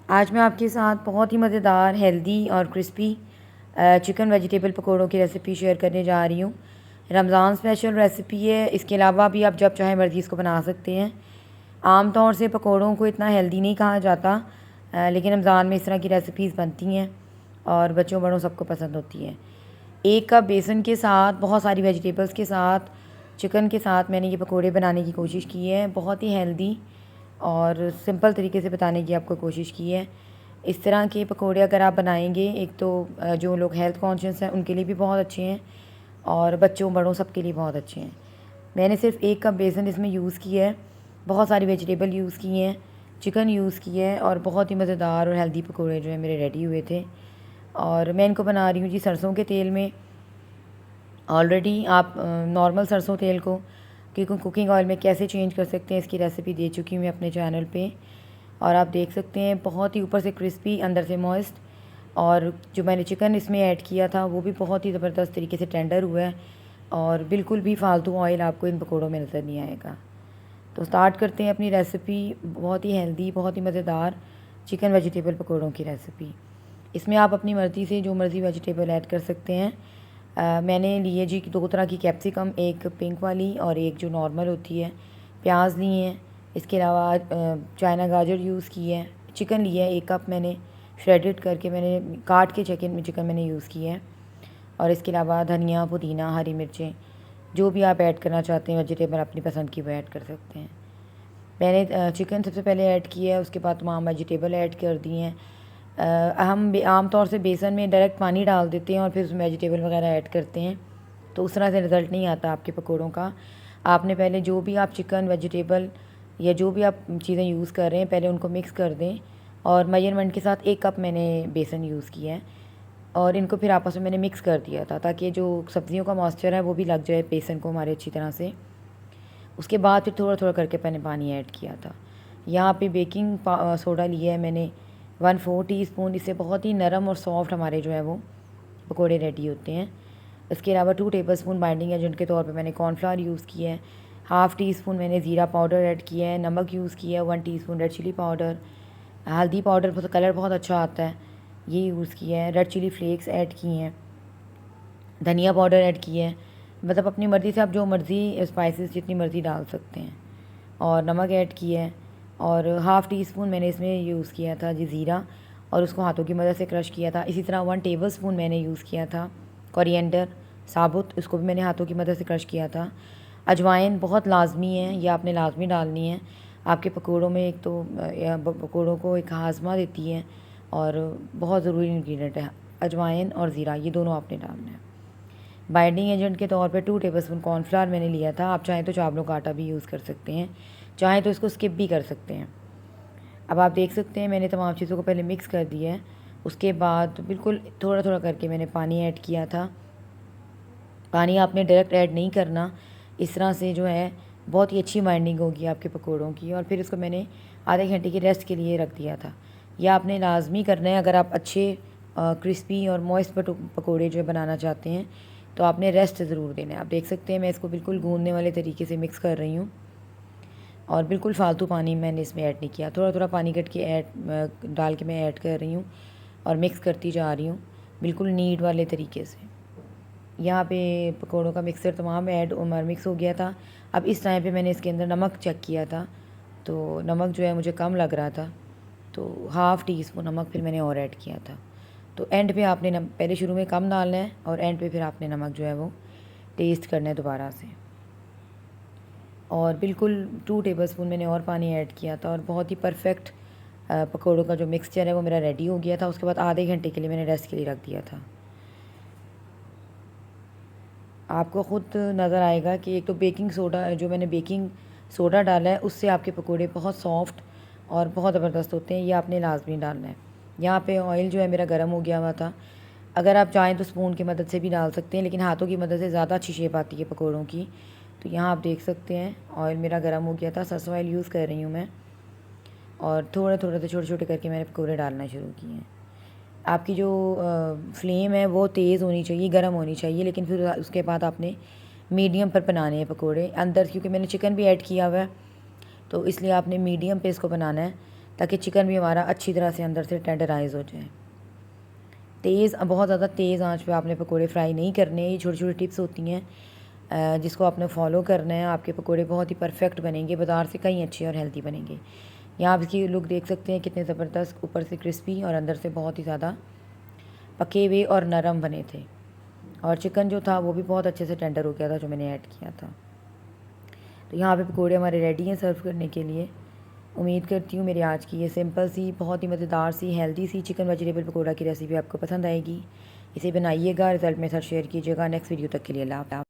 आज मैं आपके साथ बहुत ही मज़ेदार, हेल्दी और क्रिस्पी चिकन वेजिटेबल पकौड़ों की रेसिपी शेयर करने जा रही हूँ। रमज़ान स्पेशल रेसिपी है, इसके अलावा भी आप जब चाहे मर्ज़ी इसको बना सकते हैं। आम तौर से पकौड़ों को इतना हेल्दी नहीं कहा जाता, लेकिन रमज़ान में इस तरह की रेसिपीज़ बनती हैं और बच्चों बड़ों सबको पसंद होती हैं। 1 कप बेसन के साथ बहुत सारी वेजिटेबल्स के साथ, चिकन के साथ मैंने ये पकौड़े बनाने की कोशिश की है। बहुत ही हेल्दी और सिंपल तरीके से बताने की आपको कोशिश की है। इस तरह के पकोड़े अगर आप बनाएंगे, एक तो जो लोग हेल्थ कॉन्शियस हैं उनके लिए भी बहुत अच्छे हैं और बच्चों बड़ों सब के लिए बहुत अच्छे हैं। मैंने सिर्फ 1 कप बेसन इसमें यूज़ किया है, बहुत सारी वेजिटेबल यूज़ की हैं, चिकन यूज़ किया है और बहुत ही मज़ेदार और हेल्दी पकोड़े जो है मेरे रेडी हुए थे। और मैं इनको बना रही हूँ जी सरसों के तेल में। ऑलरेडी आप नॉर्मल सरसों तेल को कुकिंग ऑयल में कैसे चेंज कर सकते हैं इसकी रेसिपी दे चुकी हूँ मैं अपने चैनल पे। और आप देख सकते हैं बहुत ही ऊपर से क्रिस्पी, अंदर से मॉइस्ट। और जो मैंने चिकन इसमें ऐड किया था वो भी बहुत ही ज़बरदस्त तरीके से टेंडर हुआ है और बिल्कुल भी फालतू ऑयल आपको इन पकौड़ों में नज़र नहीं आएगा। तो स्टार्ट करते हैं अपनी रेसिपी, बहुत ही हेल्दी, बहुत ही मज़ेदार चिकन वेजिटेबल पकौड़ों की रेसिपी। इसमें आप अपनी मर्ज़ी से जो मर्ज़ी वेजिटेबल ऐड कर सकते हैं। मैंने लिए जी 2 तरह की कैप्सिकम, एक पिंक वाली और एक जो नॉर्मल होती है। प्याज लिए हैं, इसके अलावा चाइना गाजर यूज़ की है। चिकन लिया है 1 कप, मैंने श्रेडेड करके मैंने काट के चिकन मैंने यूज़ किया है। और इसके अलावा धनिया, पुदीना, हरी मिर्चें, जो भी आप ऐड करना चाहते हैं वेजिटेबल अपनी पसंद की वो ऐड कर सकते हैं। मैंने चिकन सबसे पहले ऐड किया है, उसके बाद तमाम वेजिटेबल ऐड कर दिए हैं। हम आम तौर से बेसन में डायरेक्ट पानी डाल देते हैं और फिर उसमें वेजिटेबल वगैरह ऐड करते हैं, तो उस तरह से रिज़ल्ट नहीं आता आपके पकौड़ों का। आपने पहले जो भी आप चिकन, वेजिटेबल या जो भी आप चीज़ें यूज़ कर रहे हैं पहले उनको मिक्स कर दें। और मेजरमेंट के साथ 1 कप मैंने बेसन यूज़ किया है और इनको फिर आपस में मैंने मिक्स कर दिया था ताकि जो सब्ज़ियों का मॉइस्चर है वो भी लग जाए बेसन को हमारे अच्छी तरह से। उसके बाद फिर थोड़ा थोड़ा करके मैंने पानी ऐड किया था। यहाँ पे बेकिंग सोडा लिया है मैंने 1/4 टीस्पून। इससे बहुत ही नरम और सॉफ्ट हमारे जो है वो पकोड़े रेडी होते हैं। इसके अलावा 2 टेबलस्पून बाइंडिंग एजेंट के तौर पे मैंने कॉर्नफ्लावर यूज़ किया है। 1/2 टीस्पून मैंने ज़ीरा पाउडर ऐड किया है। नमक यूज़ किया है 1 टीस्पून। रेड चिली पाउडर, हल्दी पाउडर, कलर बहुत अच्छा आता है, ये यूज़ किया है। रेड चिली फ्लेक्स ऐड किए हैं, धनिया पाउडर ऐड किया है। मतलब अपनी मर्ज़ी से आप जो मर्ज़ी स्पाइसेस जितनी मर्ज़ी डाल सकते हैं। और नमक ऐड किया है और 1/2 टीस्पून मैंने इसमें यूज़ किया था जी ज़ीरा और उसको हाथों की मदद से क्रश किया था। इसी तरह 1 टेबलस्पून मैंने यूज़ किया था कोरिएंडर साबुत, उसको भी मैंने हाथों की मदद से क्रश किया था। अजवाइन बहुत लाजमी है, ये आपने लाजमी डालनी है। आपके पकौड़ों में एक तो पकौड़ों को एक हाजमा देती है और बहुत ज़रूरी इंग्रेडिएंट है अजवाइन और ज़ीरा, ये दोनों आपने डालना है। बाइंडिंग एजेंट के तौर पे 2 टेबलस्पून कॉर्नफ्लावर मैंने लिया था। आप चाहें तो चावलों का आटा भी यूज़ कर सकते हैं, चाहें तो इसको स्किप भी कर सकते हैं। अब आप देख सकते हैं मैंने तमाम चीज़ों को पहले मिक्स कर दिया है। उसके बाद बिल्कुल थोड़ा थोड़ा करके मैंने पानी ऐड किया था। पानी आपने डायरेक्ट ऐड नहीं करना, इस तरह से जो है बहुत ही अच्छी बाइंडिंग होगी आपके पकौड़ों की। और फिर इसको मैंने आधे घंटे की रेस्ट के लिए रख दिया था। यह आपने लाजमी करना है अगर आप अच्छे क्रिस्पी और मॉइस्ट पकौड़े जो है बनाना चाहते हैं, तो आपने रेस्ट ज़रूर देना है। आप देख सकते हैं मैं इसको बिल्कुल गूंदने वाले तरीके से मिक्स कर रही हूँ और बिल्कुल फालतू पानी मैंने इसमें ऐड नहीं किया। थोड़ा थोड़ा पानी कट के डाल के मैं ऐड कर रही हूँ और मिक्स करती जा रही हूँ बिल्कुल नीड वाले तरीके से। यहाँ पे पकौड़ों का मिक्सर तमाम ऐड और मिक्स हो गया था। अब इस टाइम पे मैंने इसके अंदर नमक चेक किया था, तो नमक जो है मुझे कम लग रहा था, तो 1/2 टीस्पून नमक फिर मैंने और ऐड किया था। तो एंड पे आपने पहले शुरू में कम डालना है और एंड पे फिर आपने नमक जो है वो टेस्ट करना है दोबारा से। और बिल्कुल 2 टेबलस्पून मैंने और पानी ऐड किया था और बहुत ही परफेक्ट पकौड़ों का जो मिक्सचर है वो मेरा रेडी हो गया था। उसके बाद आधे घंटे के लिए मैंने रेस्ट के लिए रख दिया था। आपको ख़ुद नज़र आएगा कि एक तो बेकिंग सोडा, जो मैंने बेकिंग सोडा डाला है उससे आपके पकोड़े बहुत सॉफ्ट और बहुत ज़बरदस्त होते हैं, ये आपने लाजमी डालना है। यहाँ पे ऑयल जो है मेरा गर्म हो गया हुआ था। अगर आप चाहें तो स्पून की मदद से भी डाल सकते हैं, लेकिन हाथों की मदद से ज़्यादा अच्छी शेप आती है पकौड़ों की। तो यहाँ आप देख सकते हैं ऑयल मेरा गर्म हो गया था। सरसों ऑयल यूज़ कर रही हूँ मैं और थोड़े थोड़े से छोटे छोटे करके मैंने पकौड़े डालना शुरू किए हैं। आपकी जो फ्लेम है वो तेज़ होनी चाहिए, गर्म होनी चाहिए, लेकिन फिर उसके बाद आपने मीडियम पर बनाने हैं पकोड़े अंदर, क्योंकि मैंने चिकन भी ऐड किया हुआ है तो इसलिए आपने मीडियम पे इसको बनाना है ताकि चिकन भी हमारा अच्छी तरह से अंदर से टेंडराइज़ हो जाए। बहुत ज़्यादा तेज़ आंच पे आपने पकोड़े फ्राई नहीं करने। ये छोटी छोटी टिप्स होती हैं जिसको आपने फॉलो करना है। आपके पकोड़े बहुत ही परफेक्ट बनेंगे, बाज़ार से कहीं अच्छे और हेल्दी बनेंगे। यहाँ आप इसकी लुक देख सकते हैं कितने ज़बरदस्त, ऊपर से क्रिस्पी और अंदर से बहुत ही ज़्यादा पके हुए और नरम बने थे। और चिकन जो था वो भी बहुत अच्छे से टेंडर हो गया था जो मैंने ऐड किया था। तो यहाँ पे पकोड़े हमारे रेडी हैं सर्व करने के लिए। उम्मीद करती हूँ मेरी आज की ये सिंपल सी, बहुत ही मज़ेदार सी, हेल्दी सी चिकन वेजिटेबल पकोड़ा की रेसिपी आपको पसंद आएगी। इसे बनाइएगा, रिज़ल्ट मेरे साथ शेयर कीजिएगा। नेक्स्ट वीडियो तक के लिए अल्लाह हाफ़िज़।